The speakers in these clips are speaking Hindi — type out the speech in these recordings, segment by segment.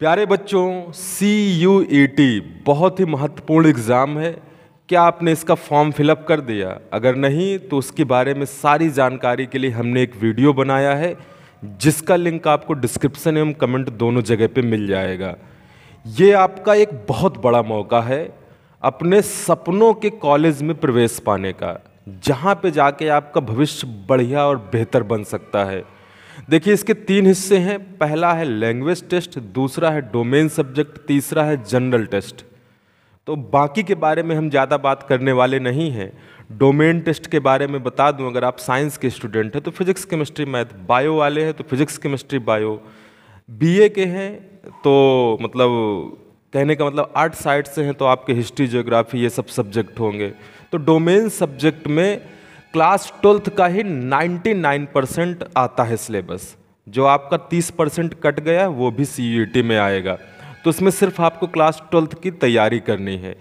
प्यारे बच्चों, CUET बहुत ही महत्वपूर्ण एग्ज़ाम है। क्या आपने इसका फॉर्म फिलअप कर दिया? अगर नहीं तो उसके बारे में सारी जानकारी के लिए हमने एक वीडियो बनाया है, जिसका लिंक आपको डिस्क्रिप्शन एवं कमेंट दोनों जगह पे मिल जाएगा। ये आपका एक बहुत बड़ा मौका है अपने सपनों के कॉलेज में प्रवेश पाने का, जहाँ पे जाके आपका भविष्य बढ़िया और बेहतर बन सकता है। देखिए, इसके 3 हिस्से हैं। पहला है लैंग्वेज टेस्ट, दूसरा है डोमेन सब्जेक्ट, तीसरा है जनरल टेस्ट। तो बाकी के बारे में हम ज़्यादा बात करने वाले नहीं हैं। डोमेन टेस्ट के बारे में बता दूं, अगर आप साइंस के स्टूडेंट हैं तो फिजिक्स केमिस्ट्री मैथ, बायो वाले हैं तो फिजिक्स केमिस्ट्री बायो, BA के हैं तो मतलब कहने का मतलब आर्ट साइड से हैं तो आपके हिस्ट्री ज्योग्राफी ये सब सब्जेक्ट होंगे। तो डोमेन सब्जेक्ट में क्लास 12th का ही 99% आता है सिलेबस। जो आपका 30% कट गया वो भी CUET में आएगा। तो उसमें सिर्फ आपको क्लास 12th की तैयारी करनी है।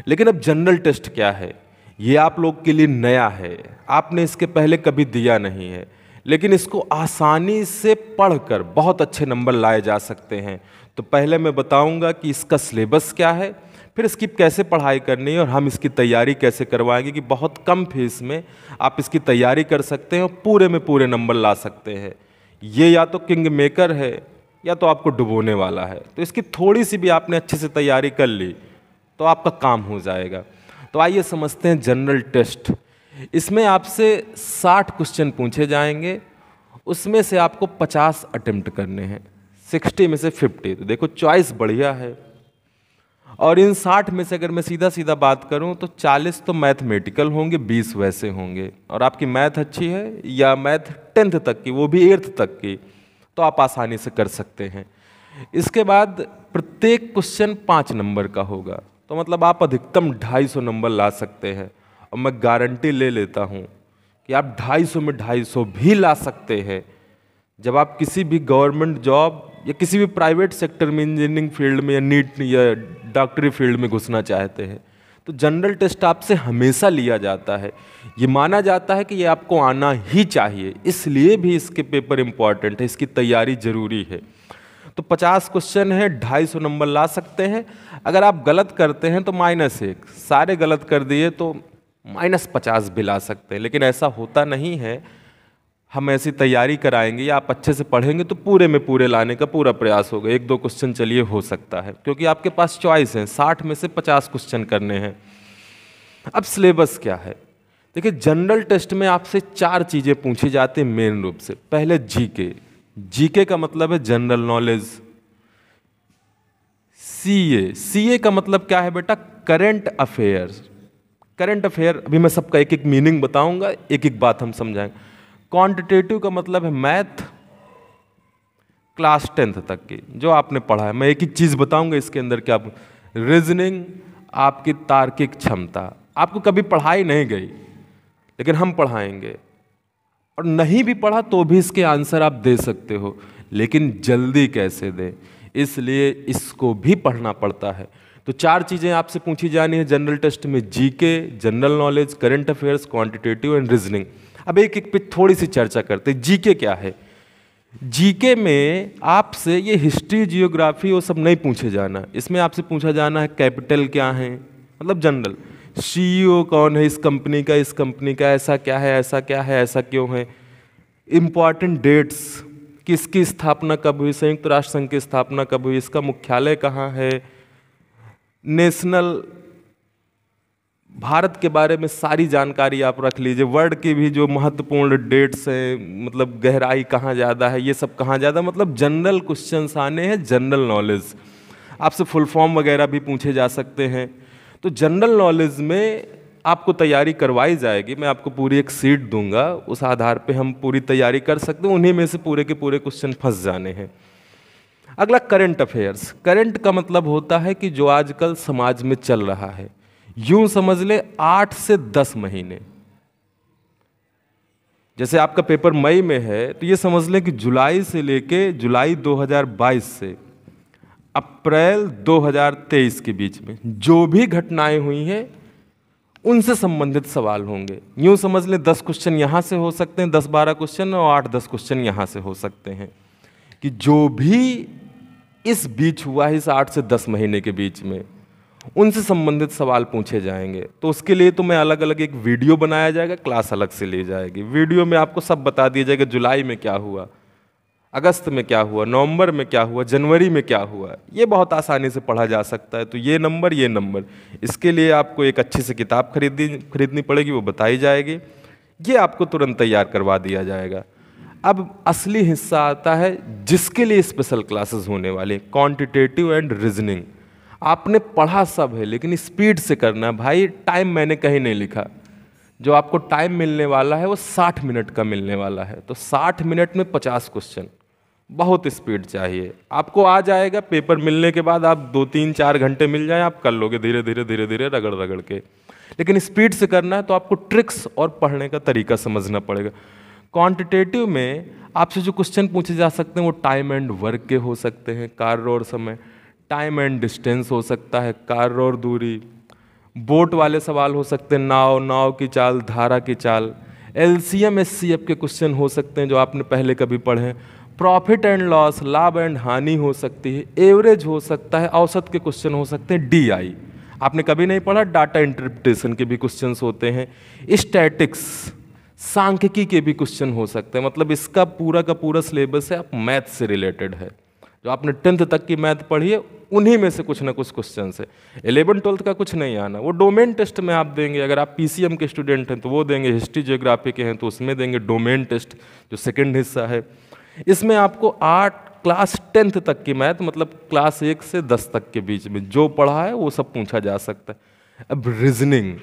लेकिन अब जनरल टेस्ट क्या है, ये आप लोग के लिए नया है, आपने इसके पहले कभी दिया नहीं है। लेकिन इसको आसानी से पढ़कर बहुत अच्छे नंबर लाए जा सकते हैं। तो पहले मैं बताऊंगा कि इसका सिलेबस क्या है, फिर इसकी कैसे पढ़ाई करनी है और हम इसकी तैयारी कैसे करवाएंगे कि बहुत कम फीस में आप इसकी तैयारी कर सकते हैं और पूरे में पूरे नंबर ला सकते हैं। ये या तो किंग मेकर है या तो आपको डुबोने वाला है। तो इसकी थोड़ी सी भी आपने अच्छे से तैयारी कर ली तो आपका काम हो जाएगा। तो आइए समझते हैं जनरल टेस्ट। इसमें आपसे 60 क्वेश्चन पूछे जाएंगे, उसमें से आपको 50 अटेम्प्ट करने हैं, 60 में से 50। तो देखो चॉइस बढ़िया है। और इन 60 में से अगर मैं सीधा सीधा बात करूं तो 40 तो मैथमेटिकल होंगे, 20 वैसे होंगे। और आपकी मैथ अच्छी है या मैथ 10th तक की, वो भी 8th तक की, तो आप आसानी से कर सकते हैं। इसके बाद प्रत्येक क्वेश्चन 5 नंबर का होगा, तो मतलब आप अधिकतम 250 नंबर ला सकते हैं। और मैं गारंटी ले लेता हूं कि आप 250 में 250 भी ला सकते हैं। जब आप किसी भी गवर्नमेंट जॉब या किसी भी प्राइवेट सेक्टर में, इंजीनियरिंग फील्ड में या नीट या डॉक्टरी फील्ड में घुसना चाहते हैं, तो जनरल टेस्ट आपसे हमेशा लिया जाता है। ये माना जाता है कि ये आपको आना ही चाहिए, इसलिए भी इसके पेपर इम्पॉर्टेंट है, इसकी तैयारी जरूरी है। तो 50 क्वेश्चन है, 250 नंबर ला सकते हैं। अगर आप गलत करते हैं तो -1, सारे गलत कर दिए तो -50 भी ला सकते हैं। लेकिन ऐसा होता नहीं है। हम ऐसी तैयारी कराएंगे या आप अच्छे से पढ़ेंगे तो पूरे में पूरे लाने का पूरा प्रयास होगा। 1-2 क्वेश्चन चलिए हो सकता है, क्योंकि आपके पास चॉइस है, 60 में से 50 क्वेश्चन करने हैं। अब सिलेबस क्या है? देखिए, जनरल टेस्ट में आपसे 4 चीज़ें पूछी जाती हैं मेन रूप से। पहले जीके का मतलब है जनरल नॉलेज। CA का मतलब क्या है बेटा? Current affairs. करंट अफेयर अभी मैं सबका एक एक मीनिंग बताऊंगा, एक एक बात हम समझाएंगे। क्वांटिटेटिव का मतलब है मैथ क्लास 10th तक की जो आपने पढ़ा है। मैं एक एक चीज़ बताऊंगा इसके अंदर क्या। रीजनिंग, आपकी तार्किक क्षमता आपको कभी पढ़ाई नहीं गई, लेकिन हम पढ़ाएंगे। और नहीं भी पढ़ा तो भी इसके आंसर आप दे सकते हो, लेकिन जल्दी कैसे दें, इसलिए इसको भी पढ़ना पड़ता है। तो 4 चीज़ें आपसे पूछी जानी है जनरल टेस्ट में: GK, general knowledge, current affairs, quantitative and reasoning. अब एक एक पे थोड़ी सी चर्चा करते हैं। जीके क्या है? जीके में आपसे ये हिस्ट्री, जियोग्राफी वो सब नहीं पूछे जाना। इसमें आपसे पूछा जाना है कैपिटल क्या है, मतलब जनरल। CEO कौन है इस कंपनी का, इस कंपनी का, ऐसा क्या है, ऐसा क्या है, ऐसा क्यों है। इम्पॉर्टेंट डेट्स, किसकी स्थापना कब हुई, संयुक्त राष्ट्र संघ की स्थापना कब हुई, इसका मुख्यालय कहाँ है। नेशनल, भारत के बारे में सारी जानकारी आप रख लीजिए। वर्ल्ड की भी जो महत्वपूर्ण डेट्स हैं, मतलब गहराई कहाँ ज़्यादा है, ये सब कहाँ ज़्यादा, मतलब जनरल क्वेश्चंस आने हैं, जनरल नॉलेज। आपसे फुल फॉर्म वगैरह भी पूछे जा सकते हैं। तो जनरल नॉलेज में आपको तैयारी करवाई जाएगी। मैं आपको पूरी एक सीट दूंगा, उस आधार पे हम पूरी तैयारी कर सकते हैं। उन्हीं में से पूरे के पूरे क्वेश्चन फंस जाने हैं। अगला करंट अफेयर्स। करंट का मतलब होता है कि जो आजकल समाज में चल रहा है। यूं समझ ले 8 से 10 महीने। जैसे आपका पेपर मई में है तो ये समझ लें कि जुलाई से लेके जुलाई 2022 से अप्रैल 2023 के बीच में जो भी घटनाएं हुई हैं उनसे संबंधित सवाल होंगे। यूं समझ लें 10 क्वेश्चन यहाँ से हो सकते हैं, 10-12 क्वेश्चन, और 8-10 क्वेश्चन यहाँ से हो सकते हैं। कि जो भी इस बीच हुआ है, इस 8 से 10 महीने के बीच में उनसे संबंधित सवाल पूछे जाएंगे। तो उसके लिए तो मैं अलग अलग एक वीडियो बनाया जाएगा, क्लास अलग से ली जाएगी। वीडियो में आपको सब बता दिया जाएगा, जुलाई में क्या हुआ, अगस्त में क्या हुआ, नवंबर में क्या हुआ, जनवरी में क्या हुआ। ये बहुत आसानी से पढ़ा जा सकता है। तो ये नंबर, इसके लिए आपको एक अच्छी सी किताब खरीदनी पड़ेगी, वो बताई जाएगी। ये आपको तुरंत तैयार करवा दिया जाएगा। अब असली हिस्सा आता है जिसके लिए स्पेशल क्लासेस होने वाली, क्वांटिटेटिव एंड रीजनिंग। आपने पढ़ा सब है लेकिन स्पीड से करना भाई। टाइम मैंने कहीं नहीं लिखा, जो आपको टाइम मिलने वाला है वो 60 मिनट का मिलने वाला है। तो 60 मिनट में 50 क्वेश्चन, बहुत स्पीड चाहिए। आपको आ जाएगा, पेपर मिलने के बाद आप 2-3-4 घंटे मिल जाए, आप कर लोगे धीरे धीरे रगड़ रगड़ के। लेकिन स्पीड से करना है तो आपको ट्रिक्स और पढ़ने का तरीका समझना पड़ेगा। क्वांटिटेटिव में आपसे जो क्वेश्चन पूछे जा सकते हैं वो टाइम एंड वर्क के हो सकते हैं, कार्य और समय। टाइम एंड डिस्टेंस हो सकता है, कार्य और दूरी। बोट वाले सवाल हो सकते हैं, नाव की चाल, धारा की चाल। एलसीएम एचसीएफ के क्वेश्चन हो सकते हैं जो आपने पहले कभी पढ़े हैं। प्रॉफिट एंड लॉस, लाभ एंड हानि हो सकती है। एवरेज हो सकता है, औसत के क्वेश्चन हो सकते हैं। डीआई आपने कभी नहीं पढ़ा, डाटा इंटरप्रिटेशन के भी क्वेश्चंस होते हैं। स्टैटिक्स, सांख्यिकी के भी क्वेश्चन हो सकते हैं। मतलब इसका पूरा का पूरा सिलेबस है, आप मैथ से रिलेटेड है। जो आपने 10th तक की मैथ पढ़ी है उन्हीं में से कुछ ना कुछ क्वेश्चन है। 11th-12th का कुछ नहीं आना, वो डोमेन टेस्ट में आप देंगे। अगर आप पीसीएम के स्टूडेंट हैं तो वो देंगे, हिस्ट्री जियोग्राफी के हैं तो उसमें देंगे डोमेन टेस्ट, जो सेकंड हिस्सा है। इसमें आपको क्लास 10th तक की मैथ, मतलब क्लास 1 से 10 तक के बीच में जो पढ़ा है वो सब पूछा जा सकता है। अब रीजनिंग,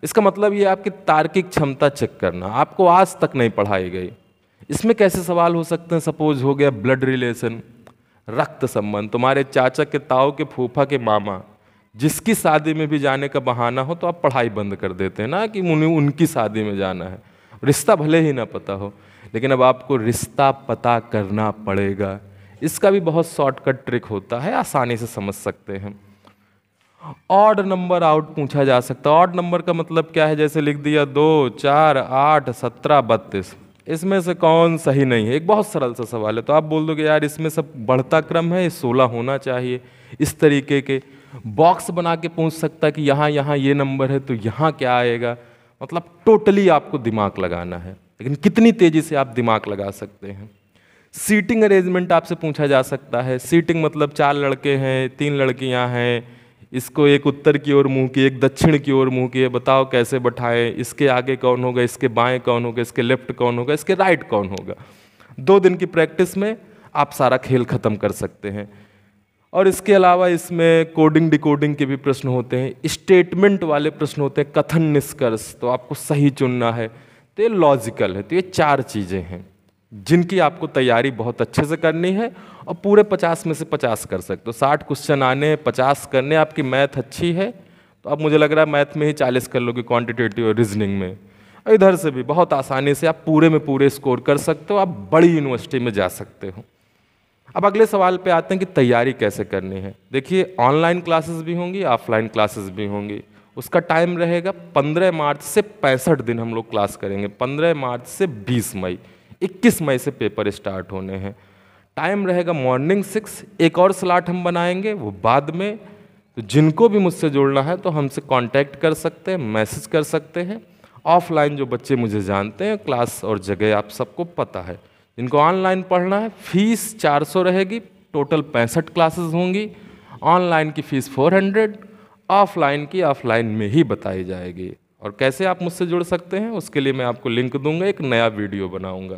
इसका मतलब ये आपकी तार्किक क्षमता चेक करना, आपको आज तक नहीं पढ़ाई गई। इसमें कैसे सवाल हो सकते हैं? सपोज हो गया ब्लड रिलेशन, रक्त संबंध। तुम्हारे चाचा के ताऊ के फूफा के मामा, जिसकी शादी में भी जाने का बहाना हो तो आप पढ़ाई बंद कर देते हैं ना, कि उनकी शादी में जाना है। रिश्ता भले ही ना पता हो, लेकिन अब आपको रिश्ता पता करना पड़ेगा। इसका भी बहुत शॉर्टकट ट्रिक होता है, आसानी से समझ सकते हैं। ऑड नंबर आउट पूछा जा सकता है। ऑड नंबर का मतलब क्या है? जैसे लिख दिया 2, 4, 8, 17, 32, इसमें से कौन सही नहीं है? एक बहुत सरल सा सवाल है। तो आप बोल दोगे यार इसमें सब बढ़ता क्रम है, 16 होना चाहिए। इस तरीके के बॉक्स बना के पूछ सकता है कि यहाँ ये नंबर है तो यहाँ क्या आएगा। मतलब टोटली आपको दिमाग लगाना है, लेकिन कितनी तेजी से आप दिमाग लगा सकते हैं। सीटिंग अरेंजमेंट आपसे पूछा जा सकता है। सीटिंग मतलब 4 लड़के हैं, 3 लड़कियां हैं, इसको एक उत्तर की ओर मुंह की, एक दक्षिण की ओर मुंह की है, बताओ कैसे बैठाएं, इसके आगे कौन होगा, इसके बाएं कौन होगा, इसके लेफ्ट कौन होगा, इसके राइट कौन होगा। 2 दिन की प्रैक्टिस में आप सारा खेल खत्म कर सकते हैं। और इसके अलावा इसमें कोडिंग डिकोडिंग के भी प्रश्न होते हैं, स्टेटमेंट वाले प्रश्न होते हैं, कथन निष्कर्ष, तो आपको सही चुनना है। तो ये लॉजिकल है। तो ये 4 चीज़ें हैं जिनकी आपको तैयारी बहुत अच्छे से करनी है और पूरे 50 में से 50 कर सकते हो। 60 क्वेश्चन आने हैं, 50 करने। आपकी मैथ अच्छी है तो अब मुझे लग रहा है मैथ में ही 40 कर लोगे, क्वांटिटेटिव और रीजनिंग में। और इधर से भी बहुत आसानी से आप पूरे में पूरे स्कोर कर सकते हो, आप बड़ी यूनिवर्सिटी में जा सकते हो। अब अगले सवाल पे आते हैं कि तैयारी कैसे करनी है। देखिए ऑनलाइन क्लासेस भी होंगी, ऑफलाइन क्लासेस भी होंगी। उसका टाइम रहेगा 15 मार्च से 65 दिन हम लोग क्लास करेंगे। 15 मार्च से 20 मई, 21 मई से पेपर स्टार्ट होने हैं। टाइम रहेगा मॉर्निंग 6। एक और स्लॉट हम बनाएंगे वो बाद में। तो जिनको भी मुझसे जुड़ना है तो हमसे कांटेक्ट कर सकते हैं, मैसेज कर सकते हैं। ऑफलाइन जो बच्चे मुझे जानते हैं, क्लास और जगह आप सबको पता है। जिनको ऑनलाइन पढ़ना है, फीस 400 रहेगी। टोटल 65 क्लासेस होंगी। ऑनलाइन की फ़ीस 400, ऑफलाइन की ऑफलाइन में ही बताई जाएगी। और कैसे आप मुझसे जुड़ सकते हैं उसके लिए मैं आपको लिंक दूंगा, एक नया वीडियो बनाऊंगा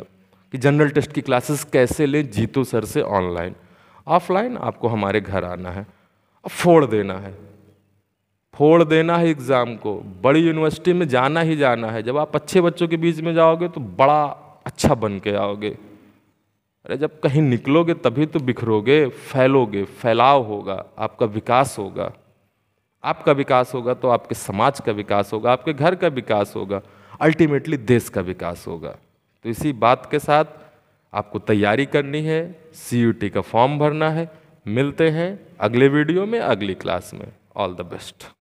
कि जनरल टेस्ट की क्लासेस कैसे लें जीतू सर से ऑनलाइन। ऑफलाइन आपको हमारे घर आना है और फोड़ देना है एग्ज़ाम को। बड़ी यूनिवर्सिटी में जाना ही जाना है। जब आप अच्छे बच्चों के बीच में जाओगे तो बड़ा अच्छा बन के आओगे। अरे जब कहीं निकलोगे तभी तो बिखरोगे, फैलोगे, फैलाव होगा, आपका विकास होगा। आपका विकास होगा तो आपके समाज का विकास होगा, आपके घर का विकास होगा, अल्टीमेटली देश का विकास होगा। तो इसी बात के साथ आपको तैयारी करनी है, CUT का फॉर्म भरना है। मिलते हैं अगले वीडियो में, अगली क्लास में। All the best.